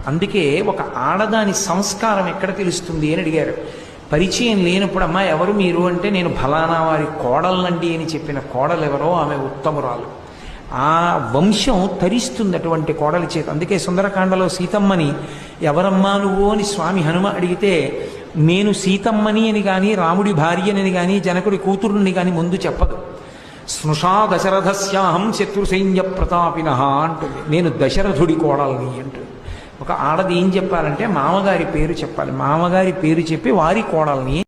అందుకే ఒక ఆడదాని సంస్కారం ఎక్కడ తెలుస్తుంది అని అడిగారు. పరిచయం లేనప్పుడు అమ్మా ఎవరు మీరు అంటే నేను ఫలానా వారి కోడలండి అని చెప్పిన కోడలు ఎవరో ఆమె ఉత్తమురాలు. ఆ వంశం తరిస్తుంది అటువంటి కోడలి చేత. అందుకే సుందరకాండలో సీతమ్మని ఎవరమ్మా నువ్వు అని స్వామి హనుమ అడిగితే నేను సీతమ్మని అని కానీ రాముడి భార్యని కానీ జనకుడి కూతురుని కానీ ముందు చెప్పదు. స్నుషా దశరథస్యాహం శత్రుసైన్య ప్రతాపిన అంటుంది. నేను దశరథుడి కోడల్ని అంటుంది. ఒక ఆడది ఏం చెప్పాలంటే మామగారి పేరు చెప్పాలి. మామగారి పేరు చెప్పి వారి కోడల్ని